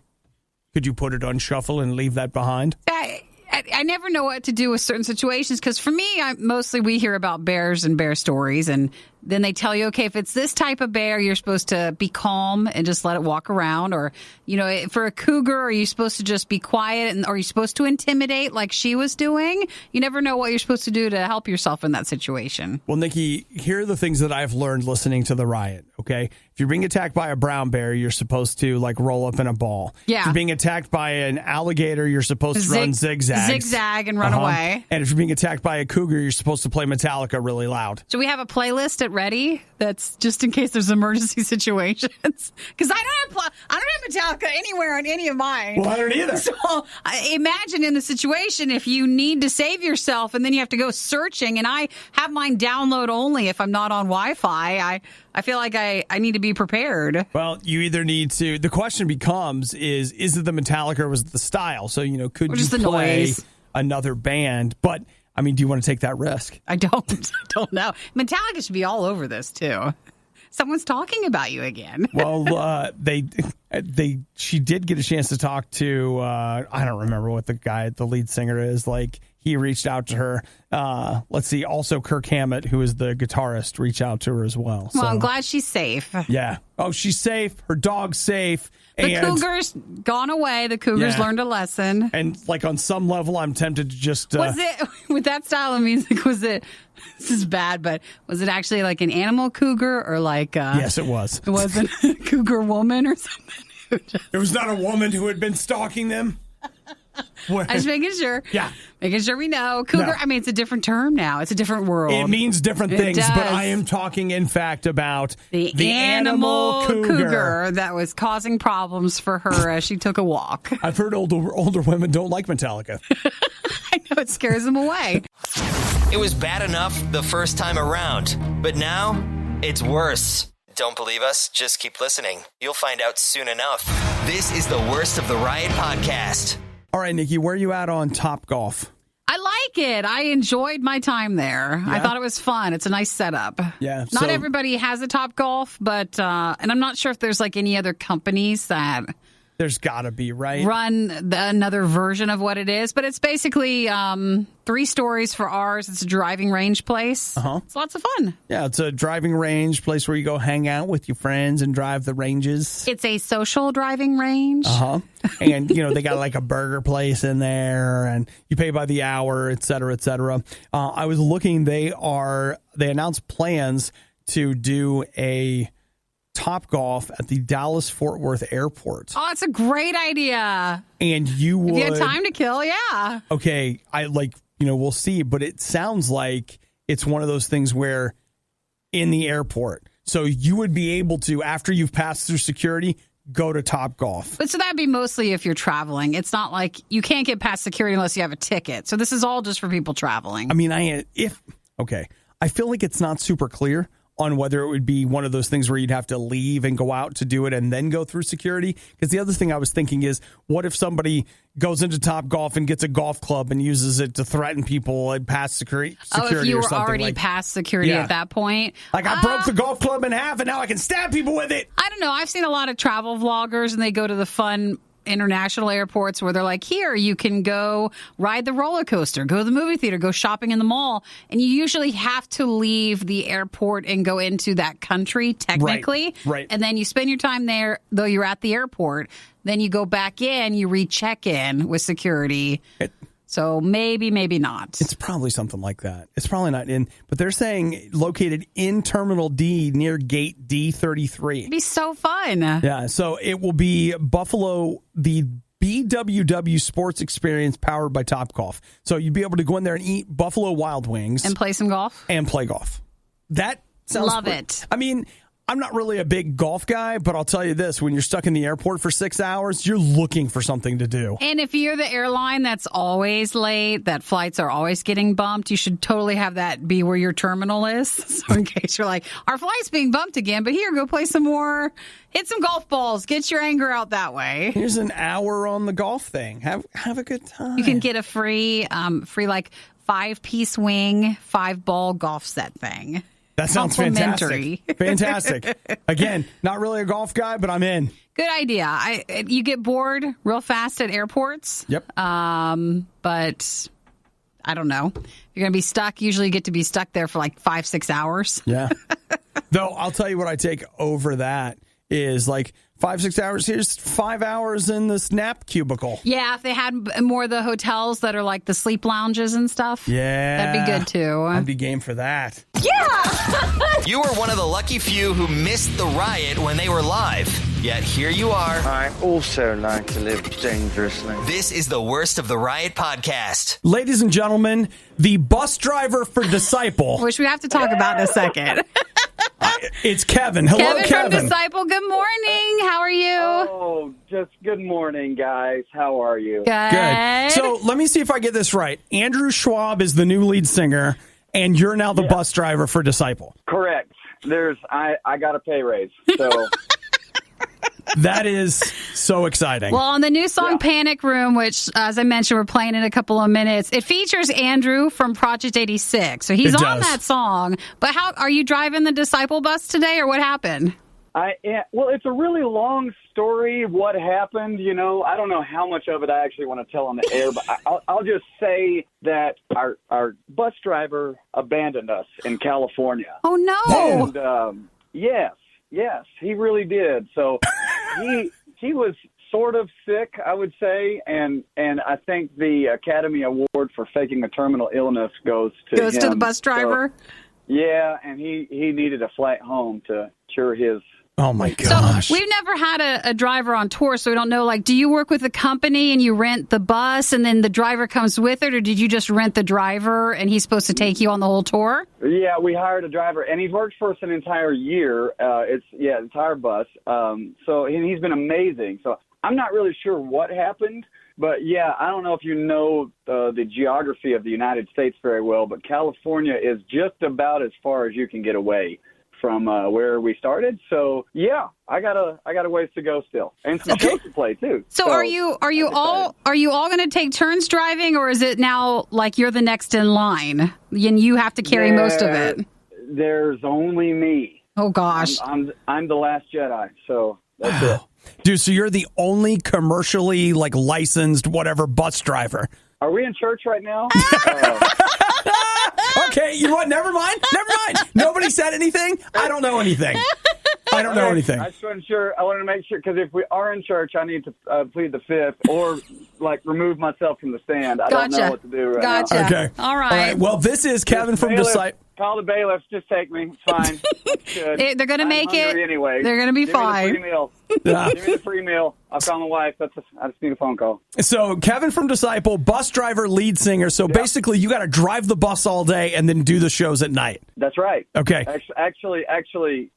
S1: Could you put it on shuffle and leave that behind?
S2: I never know what to do with certain situations because for me, mostly we hear about bears and bear stories, and then they tell you, okay, if it's this type of bear, you're supposed to be calm and just let it walk around. Or, you know, for a cougar, are you supposed to just be quiet? And are you supposed to intimidate like she was doing? You never know what you're supposed to do to help yourself in that situation.
S1: Well, Nikki, here are the things that I've learned listening to the Riot, okay? If you're being attacked by a brown bear, you're supposed to, like, roll up in a ball.
S2: Yeah.
S1: If you're being attacked by an alligator, you're supposed to run zigzags.
S2: Zigzag and run away.
S1: And if you're being attacked by a cougar, you're supposed to play Metallica really loud.
S2: So we have a playlist at Ready that's just in case there's emergency situations. Because I don't have Metallica anywhere on any of mine.
S1: Well, I don't either.
S2: So imagine in the situation if you need to save yourself and then you have to go searching. And I have mine download only if I'm not on Wi-Fi. I feel like I need to be prepared.
S1: Well, you either need to. The question becomes: is it the Metallica or was it the style? So could you play
S2: noise.
S1: Another band? But I mean, do you want to take that risk?
S2: I don't know. Metallica should be all over this too. Someone's talking about you again.
S1: Well, she did get a chance to talk to. I don't remember what the lead singer is. Like, he reached out to her. Let's see. Also, Kirk Hammett, who is the guitarist, reached out to her as well.
S2: Well, I'm glad she's safe.
S1: Yeah. Oh, she's safe. Her dog's safe.
S2: The cougar's gone away. The cougar's learned a lesson.
S1: And like on some level, I'm tempted to just...
S2: Was it, with that style of music, this is bad, but was it actually like an animal cougar or like...
S1: yes, it was.
S2: It wasn't a cougar woman or something?
S1: It was not a woman who had been stalking them?
S2: I'm just making sure.
S1: Yeah.
S2: Making sure we know. Cougar, no. I mean, it's a different term now. It's a different world.
S1: It means different things, but I am talking, in fact, about the animal cougar
S2: that was causing problems for her as she took a walk.
S1: I've heard older women don't like Metallica.
S2: I know, it scares them away.
S3: It was bad enough the first time around, but now it's worse. Don't believe us? Just keep listening. You'll find out soon enough. This is the Worst of the Riot podcast.
S1: All right, Nikki, where are you at on Topgolf?
S2: I like it. I enjoyed my time there. Yeah? I thought it was fun. It's a nice setup.
S1: Yeah.
S2: Not everybody has a Topgolf, but and I'm not sure if there's like any other companies that...
S1: There's got to be, right?
S2: Run another version of what it is. But it's basically 3 stories for ours. It's a driving range place. It's lots of fun.
S1: Yeah, it's a driving range place where you go hang out with your friends and drive the ranges.
S2: It's a social driving range.
S1: And, they got like a burger place in there and you pay by the hour, et cetera, et cetera. I was looking, they announced plans to do a Topgolf at the Dallas-Fort Worth airport.
S2: Oh, it's a great idea.
S1: And you would...
S2: If you had time to kill, yeah.
S1: Okay, we'll see, but it sounds like it's one of those things where in the airport. So you would be able to, after you've passed through security, go to Topgolf.
S2: But so that'd be mostly if you're traveling. It's not like you can't get past security unless you have a ticket. So this is all just for people traveling.
S1: I mean, I feel like it's not super clear on whether it would be one of those things where you'd have to leave and go out to do it and then go through security. Because the other thing I was thinking is, what if somebody goes into Topgolf and gets a golf club and uses it to threaten people past security
S2: if you
S1: or
S2: were
S1: something
S2: already
S1: like,
S2: past security at that point.
S1: Like, I broke the golf club in half and now I can stab people with it.
S2: I don't know. I've seen a lot of travel vloggers and they go to the fun international airports where they're like, here, you can go ride the roller coaster, go to the movie theater, go shopping in the mall. And you usually have to leave the airport and go into that country, technically.
S1: Right.
S2: And then you spend your time there, though you're at the airport. Then you go back in, you recheck in with security. So maybe not.
S1: It's probably something like that. It's probably not in, but they're saying located in Terminal D near Gate D33.
S2: It'd be so fun.
S1: Yeah, so it will be Buffalo, the BWW Sports Experience powered by Topgolf. So you'd be able to go in there and eat Buffalo Wild Wings.
S2: And play some golf.
S1: And play golf. That sounds
S2: Love it.
S1: I mean, I'm not really a big golf guy, but I'll tell you this. When you're stuck in the airport for 6 hours, you're looking for something to do.
S2: And if you're the airline that's always late, that flights are always getting bumped, you should totally have that be where your terminal is. So in case you're like, our flight's being bumped again, but here, go play some more, hit some golf balls, get your anger out that way.
S1: Here's an hour on the golf thing. Have a good time.
S2: You can get a free like 5-piece wing, 5-ball golf set thing.
S1: That sounds fantastic. Fantastic. Again, not really a golf guy, but I'm in.
S2: Good idea. You get bored real fast at airports.
S1: Yep.
S2: But I don't know. You're going to be stuck. Usually you get to be stuck there for like 5-6 hours.
S1: Yeah. Though I'll tell you what I take over that is like 5-6 hours. Here's 5 hours in the nap cubicle.
S2: Yeah, if they had more of the hotels that are like the sleep lounges and stuff.
S1: Yeah.
S2: That'd be good too.
S1: I'd be game for that.
S2: Yeah!
S3: You were one of the lucky few who missed the riot when they were live. Yet here you are.
S5: I also like to live dangerously.
S3: This is the Worst of the Riot podcast.
S1: Ladies and gentlemen, the bus driver for Disciple.
S2: Which we have to talk about in a second.
S1: It's Kevin. Hello,
S2: Kevin from Disciple. Good morning. How are you?
S6: Oh, just good morning, guys. How are you?
S2: Good.
S1: So let me see if I get this right. Andrew Schwab is the new lead singer, and you're now the bus driver for Disciple.
S6: Correct. I got a pay raise, so...
S1: That is so exciting.
S2: Well, on the new song Panic Room, which, as I mentioned, we're playing in a couple of minutes, it features Andrew from Project 86. So he's on that song. But how are you driving the Disciple bus today, or what happened?
S6: Well, it's a really long story, what happened. You know, I don't know how much of it I actually want to tell on the air, but I'll just say that our bus driver abandoned us in California.
S2: Oh, no.
S6: And, yes, he really did. So he was sort of sick, I would say, and I think the Academy Award for faking a terminal illness goes to
S2: the bus driver.
S6: So, yeah, and he needed a flight home to cure his.
S1: Oh my gosh.
S2: So we've never had a driver on tour, so we don't know, like, do you work with a company and you rent the bus and then the driver comes with it, or did you just rent the driver and he's supposed to take you on the whole tour?
S6: Yeah, we hired a driver, and he's worked for us an entire year. Entire bus. And he's been amazing. So I'm not really sure what happened, but yeah, I don't know if you know the geography of the United States very well, but California is just about as far as you can get away from where we started. So yeah, I got a ways to go still, and some shows to play too.
S2: So are you all going to take turns driving, or is it now like you're the next in line and you have to carry most of it?
S6: There's only me.
S2: Oh gosh,
S6: I'm the last Jedi. So that's it.
S1: Dude, so you're the only commercially licensed whatever bus driver.
S6: Are we in church right now?
S1: Okay, you know what? Never mind. Nobody said anything. I don't know anything. I just wasn't sure. I wanted to make sure, because if we are in church, I need to plead the fifth or remove myself from the stand. I don't know what to do right now. Okay.
S2: All right.
S1: Well, this is Kevin from Disciple.
S6: Call the bailiffs. Just take me. It's fine. That's good.
S2: They're going to make it.
S6: Anyway.
S2: They're going to be fine.
S6: Give me the free meal. I'll call my wife. I just need a phone call.
S1: So Kevin from Disciple, bus driver, lead singer. So basically, you got to drive the bus all day and then do the shows at night.
S6: That's right.
S1: Okay.
S6: Actually,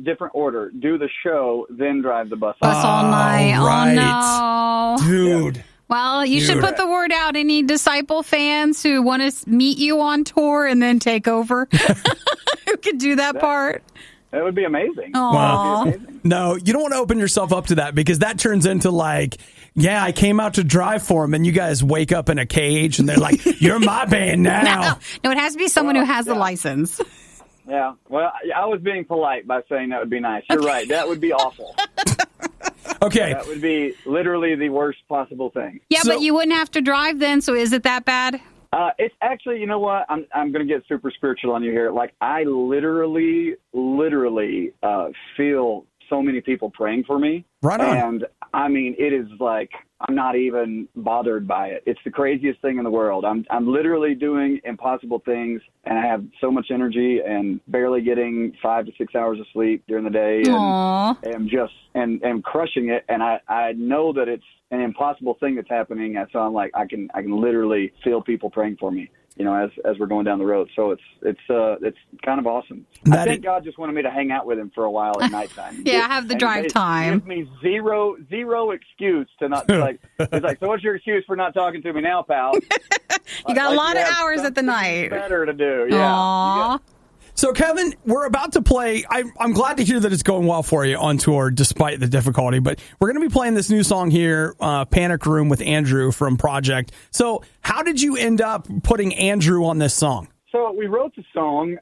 S6: different order. Do the show, then drive the bus.
S2: Bus all night.
S1: Right.
S2: Oh, no.
S1: Dude.
S2: Well, you should put the word out. Any Disciple fans who want to meet you on tour and then take over, who can do that part?
S6: That would be amazing.
S2: Aw.
S6: That would be amazing.
S1: No, you don't want to open yourself up to that because that turns into like, yeah, I came out to drive for him, and you guys wake up in a cage, and they're like, you're my band now.
S2: No, it has to be someone who has the license.
S6: Yeah. Well, I was being polite by saying that would be nice. You're right. That would be awful.
S1: Okay.
S6: That would be literally the worst possible thing.
S2: Yeah, but you wouldn't have to drive then, so is it that bad?
S6: It's actually, you know what? I'm going to get super spiritual on you here. Like, I literally feel so many people praying for me.
S1: Right on.
S6: And, I mean, it is like I'm not even bothered by it. It's the craziest thing in the world. I'm literally doing impossible things, and I have so much energy and barely getting 5 to 6 hours of sleep during the day.
S2: Aww.
S6: And am crushing it. And I know that it's an impossible thing that's happening. And so I'm like, I can literally feel people praying for me, you know, as we're going down the road. So it's kind of awesome. I think God just wanted me to hang out with him for a while at nighttime.
S2: Yeah, have the drive time.
S6: Gives me zero excuse to not like. It's like, so what's your excuse for not talking to me now, pal?
S2: You got a lot of hours at the night.
S6: Better to do. Yeah.
S2: Aww.
S1: So, Kevin, we're about to play. I'm glad to hear that it's going well for you on tour, despite the difficulty. But we're going to be playing this new song here, Panic Room with Andrew from Project. So how did you end up putting Andrew on this song?
S6: So we wrote the song,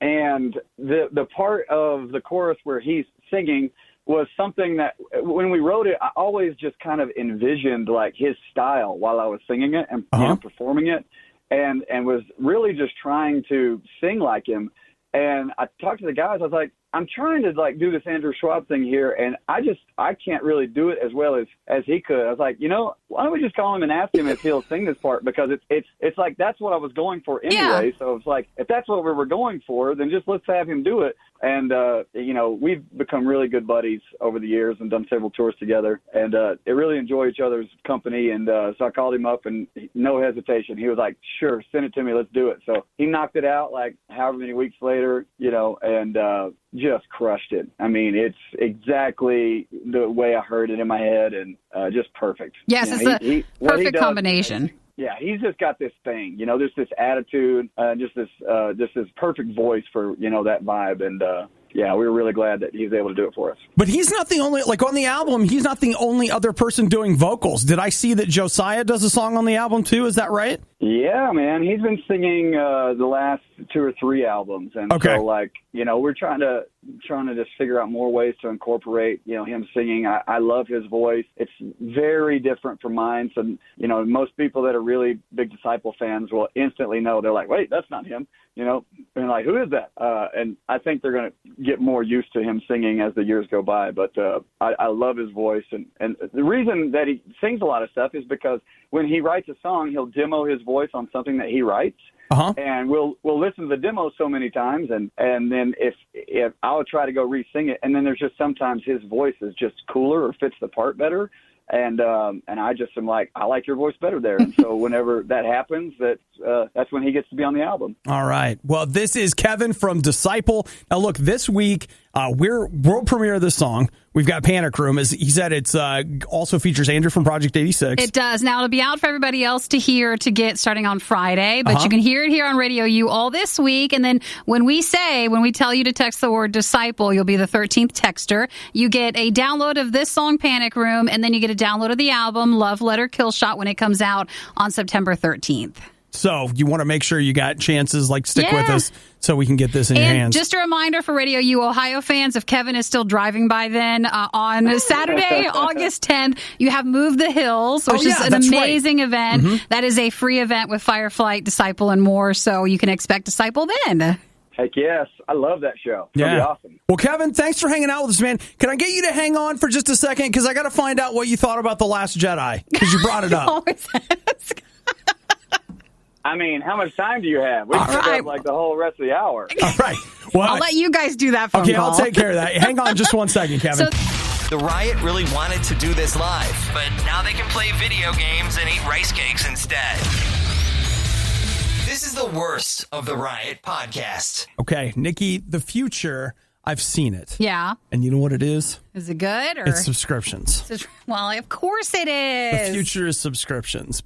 S6: and the part of the chorus where he's singing was something that when we wrote it, I always just kind of envisioned like his style while I was singing it and you know, performing it. And was really just trying to sing like him. And I talked to the guys. I was like, I'm trying to like do this Andrew Schwab thing here, and I can't really do it as well as he could. I was like, you know, why don't we just call him and ask him if he'll sing this part, because it's like that's what I was going for anyway. Yeah. So it's like if that's what we were going for, then just let's have him do it. And you know, we've become really good buddies over the years and done several tours together, and they really enjoy each other's company. And so I called him up, and no hesitation, he was like, "Sure, send it to me, let's do it." So he knocked it out like however many weeks later, you know, and just crushed it. I mean, it's exactly the way I heard it in my head, and just perfect.
S2: Yes, you know, it's a perfect combination.
S6: Yeah, he's just got this thing, you know, there's this attitude, just this perfect voice for, you know, that vibe. And yeah, we were really glad that he's able to do it for us.
S1: But he's not the only, like on the album, he's not the only other person doing vocals. Did I see that Josiah does a song on the album too? Is that right?
S6: Yeah, man, he's been singing the last 2 or 3 albums, and so like, you know, we're trying to just figure out more ways to incorporate, you know, him singing. I love his voice. It's very different from mine. So, you know, most people that are really big Disciple fans will instantly know. They're like, wait, that's not him. You know, and like, who is that? And I think they're going to get more used to him singing as the years go by. But I love his voice. And the reason that he sings a lot of stuff is because when he writes a song, he'll demo his voice on something that he writes. And we'll listen to the demo so many times, and then if I'll try to go re-sing it, and then there's just sometimes his voice is just cooler or fits the part better, and I just am like, I like your voice better there, and so whenever that happens, that's when he gets to be on the album.
S1: All right. Well, this is Kevin from Disciple. Now, look, this week we're world premiere of this song. We've got Panic Room. As he said, it's also features Andrew from Project 86.
S2: It does. Now, it'll be out for everybody else to hear to get starting on Friday, but you can hear it here on RadioU all this week. And then when we tell you to text the word Disciple, you'll be the 13th texter. You get a download of this song, Panic Room, and then you get a download of the album, Love Letter Kill Shot, when it comes out on September 13th.
S1: So you want to make sure you got chances, like stick with us so we can get this in your hands.
S2: Just a reminder for RadioU Ohio fans, if Kevin is still driving by then, on Saturday, August 10th, you have Move the Hills, which is an amazing event. That is a free event with Fireflight, Disciple, and more, so you can expect Disciple then.
S6: Heck yes. I love that show. It's going to be awesome.
S1: Well, Kevin, thanks for hanging out with us, man. Can I get you to hang on for just a second? Because I got to find out what you thought about The Last Jedi, because you brought it up.
S2: Always ask.
S6: I mean, how much time do you have? We can have like the whole rest of the hour.
S1: All right. Well,
S2: I'll let you guys do that phone call.
S1: Okay, I'll take care of that. Hang on just one second, Kevin.
S3: The Riot really wanted to do this live, but now they can play video games and eat rice cakes instead. This is the worst of the Riot podcast.
S1: Okay, Nikki, the future, I've seen it.
S2: Yeah.
S1: And you know what it is?
S2: Is it good? Or?
S1: It's subscriptions.
S2: Well, of course it is.
S1: The future is subscriptions.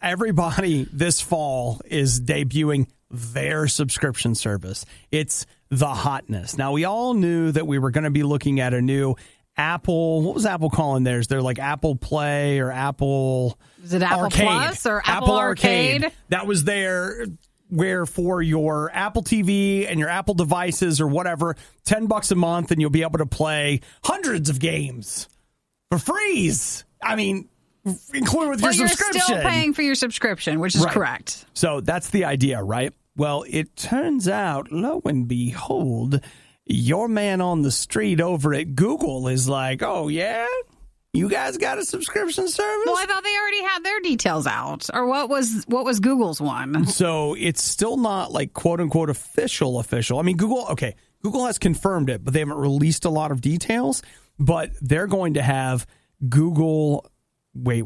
S1: Everybody this fall is debuting their subscription service. It's the hotness. Now, we all knew that we were going to be looking at a new Apple. What was Apple calling theirs? They're like Apple Play or Apple.
S2: Is it Apple
S1: Arcade.
S2: Plus or Apple Arcade?
S1: That was there where for your Apple TV and your Apple devices or whatever, $10 a month, and you'll be able to play hundreds of games for free. I mean, included with your subscription.
S2: You're still paying for your subscription, which is correct.
S1: So that's the idea, right? Well, it turns out, lo and behold, your man on the street over at Google is like, oh, yeah? You guys got a subscription service?
S2: Well, I thought they already had their details out. Or what was Google's one?
S1: So it's still not like quote unquote official. I mean, Google has confirmed it, but they haven't released a lot of details. But they're going to have Google. Wait.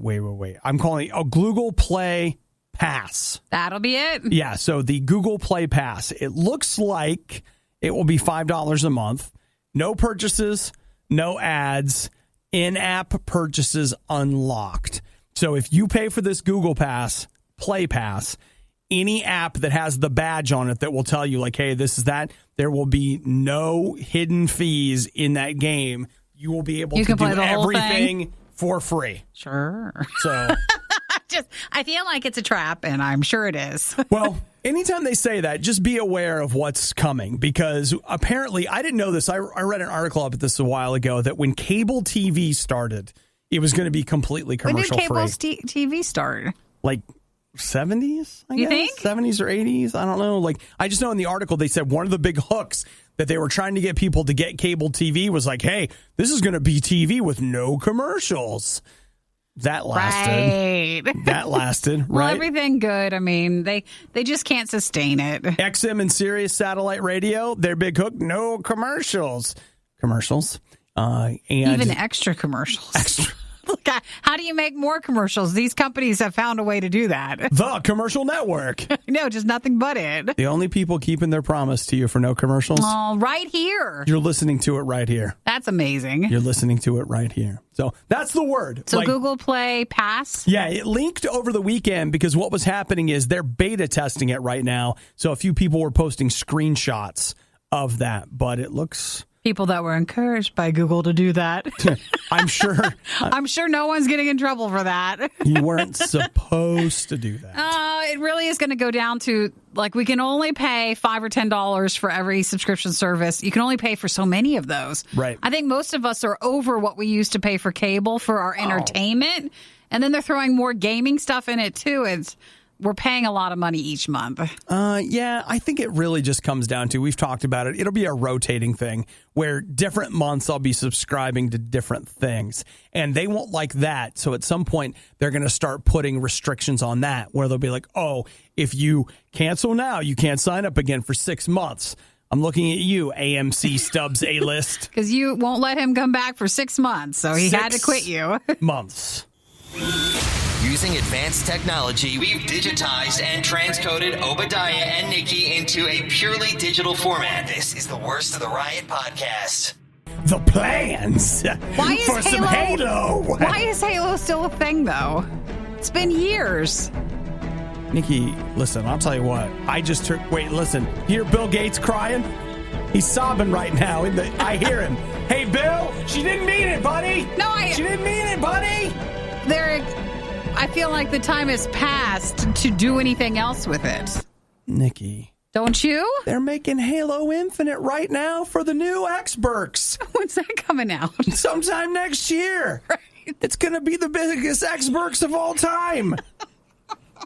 S1: I'm calling it a Google Play Pass.
S2: That'll be it.
S1: Yeah. So the Google Play Pass. It looks like it will be $5 a month. No purchases, no ads. In-app purchases unlocked. So if you pay for this Google Play Pass, any app that has the badge on it that will tell you like, hey, this is that, there will be no hidden fees in that game. You will be able to do everything for free.
S2: Sure.
S1: So
S2: I feel like it's a trap, and I'm sure it is.
S1: Well, anytime they say that, just be aware of what's coming, because apparently, I didn't know this. I read an article about this a while ago that when cable TV started, it was going to be completely commercial free.
S2: When did cable TV start?
S1: Like 70s, I guess?
S2: You think?
S1: 70s or 80s? I don't know. Like, I just know in the article they said one of the big hooks that they were trying to get people to get cable TV was like, hey, this is going to be TV with no commercials. That lasted.
S2: Right.
S1: That lasted,
S2: Well,
S1: right?
S2: everything good. I mean, they just can't sustain it.
S1: XM and Sirius satellite radio, their big hook, no commercials. And
S2: even extra commercials. Look, how do you make more commercials? These companies have found a way to do that.
S1: The commercial network.
S2: No, just nothing but it.
S1: The only people keeping their promise to you for no commercials.
S2: Oh, right here.
S1: You're listening to it right here.
S2: That's amazing.
S1: You're listening to it right here. So that's the word.
S2: So Google Play Pass?
S1: Yeah, it leaked over the weekend because what was happening is they're beta testing it right now. So a few people were posting screenshots of that, but it looks...
S2: People that were encouraged by Google to do that.
S1: I'm sure.
S2: I'm sure no one's getting in trouble for that.
S1: You weren't supposed to do that.
S2: It really is going to go down to, like, we can only pay $5 or $10 for every subscription service. You can only pay for so many of those.
S1: Right.
S2: I think most of us are over what we used to pay for cable for our entertainment. And then they're throwing more gaming stuff in it, too. We're paying a lot of money each month.
S1: Yeah, I think it really just comes down to, we've talked about it, it'll be a rotating thing where different months I'll be subscribing to different things. And they won't like that. So at some point, they're going to start putting restrictions on that where they'll be like, oh, if you cancel now, you can't sign up again for 6 months. I'm looking at you, AMC Stubbs A-list.
S2: Because you won't let him come back for 6 months. So he had to quit you.
S1: months.
S3: Using advanced technology, we've digitized and transcoded Obadiah and Nikki into a purely digital format. This is the Worst of the Riot podcast.
S1: The plans for some Halo.
S2: Why is Halo still a thing, though? It's been years.
S1: Nikki, listen, I'll tell you what. Wait, listen. Hear Bill Gates crying? He's sobbing right now. I hear him. Hey, Bill, she didn't mean it, buddy. She didn't mean it, buddy.
S2: I feel like the time has passed to do anything else with it.
S1: Nikki.
S2: Don't you?
S1: They're making Halo Infinite right now for the new Xbox.
S2: When's that coming out?
S1: Sometime next year. Right. It's going to be the biggest Xbox of all time.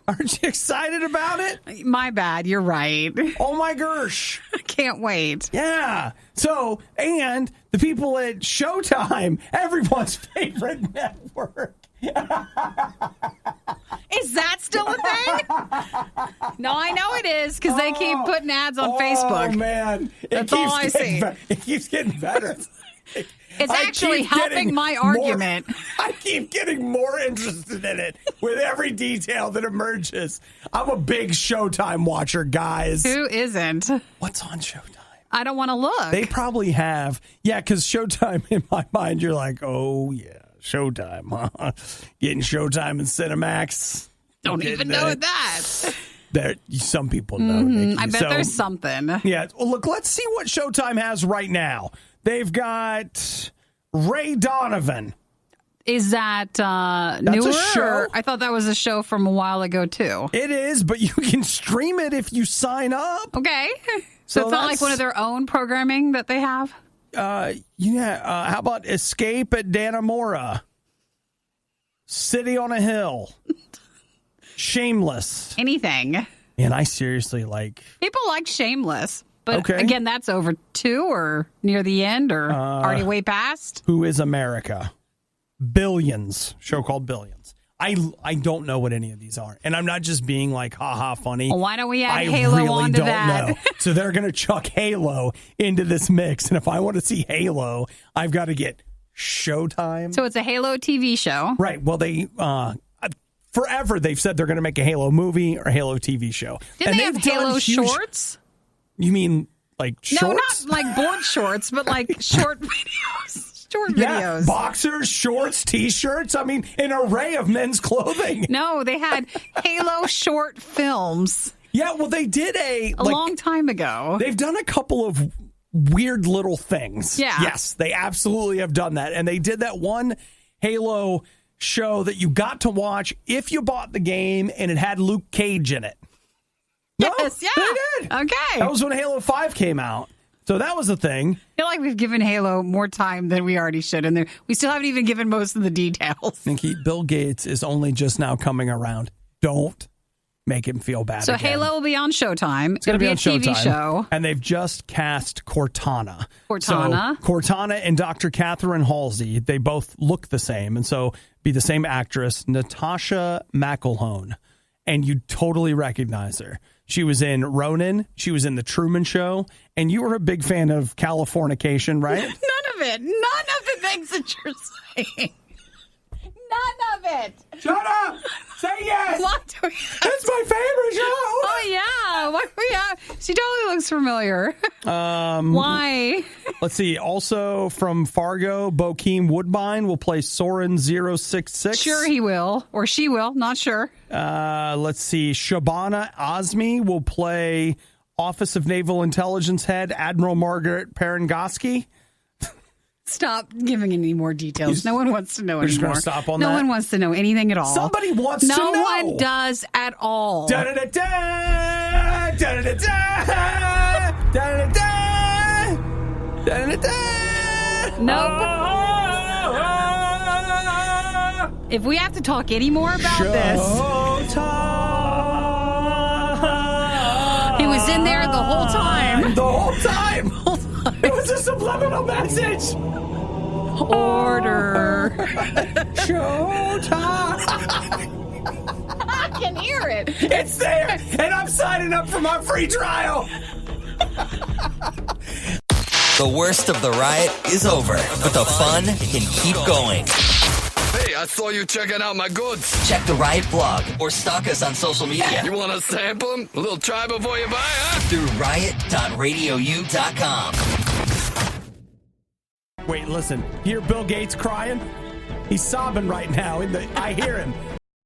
S1: Aren't you excited about it?
S2: My bad. You're right.
S1: Oh, my gosh.
S2: I can't wait.
S1: Yeah. So, and the people at Showtime, everyone's favorite network.
S2: Is that still a thing? No, I know it is because they keep putting ads on Facebook.
S1: Oh, man.
S2: That's all I see.
S1: It keeps getting better.
S2: It's actually helping my argument.
S1: I keep getting more interested in it with every detail that emerges. I'm a big Showtime watcher, guys.
S2: Who isn't?
S1: What's on Showtime?
S2: I don't want to look.
S1: They probably have. Yeah, because Showtime, in my mind, you're like, oh, yeah, Showtime, huh? Getting Showtime and Cinemax.
S2: Don't even know that.
S1: Some people know. Nikki.
S2: I bet there's something.
S1: Yeah. Well, look, let's see what Showtime has right now. They've got Ray Donovan.
S2: Is that newer?
S1: a show.
S2: I thought that was a show from a while ago, too.
S1: It is, but you can stream it if you sign up.
S2: Okay. So it's not like one of their own programming that they have?
S1: How about Escape at Dannemora? City on a Hill. Shameless.
S2: Anything.
S1: And I seriously like...
S2: People like Shameless. But
S1: Okay.
S2: again, that's over 2 or near the end or already way past.
S1: Who is America? Billions. Show called Billions. I don't know what any of these are. And I'm not just being like, haha, funny.
S2: Well, why don't we add
S1: I
S2: Halo
S1: really
S2: onto
S1: don't
S2: that?
S1: know. So they're going to chuck Halo into this mix. And if I want to see Halo, I've got to get Showtime.
S2: So it's a Halo TV show.
S1: Right. Well, they... forever, they've said they're going to make a Halo movie or Halo TV show.
S2: Didn't they have
S1: they've done
S2: Halo
S1: huge-
S2: shorts?
S1: You mean like shorts?
S2: No, not like board shorts, but like short videos. Short
S1: Yeah,
S2: videos.
S1: boxers, shorts, T-shirts. I mean, an array of men's clothing.
S2: No, they had Halo short films
S1: Yeah, well, they did a
S2: long time ago.
S1: They've done a couple of weird little things.
S2: Yeah.
S1: Yes, they absolutely have done that. And they did that one Halo show that you got to watch if you bought the game and it had Luke Cage in it.
S2: Yes, yeah.
S1: They did.
S2: Okay.
S1: That was when Halo 5 came out. So that was a thing.
S2: I feel like we've given Halo more time than we already should, and we still haven't even given most of the details.
S1: Nikki, Bill Gates is only just now coming around. Don't make him feel bad
S2: So
S1: again.
S2: Halo will be on Showtime.
S1: It's going to be
S2: a
S1: on
S2: TV
S1: Showtime.
S2: show.
S1: And they've just cast Cortana.
S2: Cortana.
S1: So Cortana and Dr. Catherine Halsey, they both look the same. And so be the same actress, Natasha McElhone. And you totally recognize her. She was in Ronin. She was in The Truman Show. And you were a big fan of Californication, right?
S2: None of it. None of the things that you're saying. None of it.
S1: Shut up! Say yes!
S2: What do we
S1: It's my favorite show!
S2: Oh, yeah. What do we have? She totally looks familiar. Why?
S1: Let's see. Also from Fargo, Bokeem Woodbine will play Soren 066.
S2: Sure he will. Or she will. Not sure.
S1: Let's see. Shabana Azmi will play Office of Naval Intelligence Head Admiral Margaret Perengoski.
S2: Stop giving any more details. No one wants to know
S1: We're just
S2: anymore.
S1: gonna stop on
S2: no
S1: that?
S2: one wants to know anything at all.
S1: Somebody wants to know.
S2: No one does at all.
S1: Da-da-da-da! Da-da-da-da! Da-da-da-da! Da-da-da-da!
S2: Nope. If we have to talk any more about this, he was in there the whole time.
S1: The whole time. It was a subliminal message.
S2: Order.
S1: Showtime.
S2: I can hear it.
S1: It's there, and I'm signing up for my free trial.
S3: The worst of the riot is over, but the fun can keep going.
S7: Hey, I saw you checking out my goods.
S3: Check the Riot blog or stalk us on social media
S7: You want to sample them? A little try before you buy, huh?
S3: through riot.radiou.com.
S1: Wait, listen. Hear Bill Gates crying? He's sobbing right now. I hear him.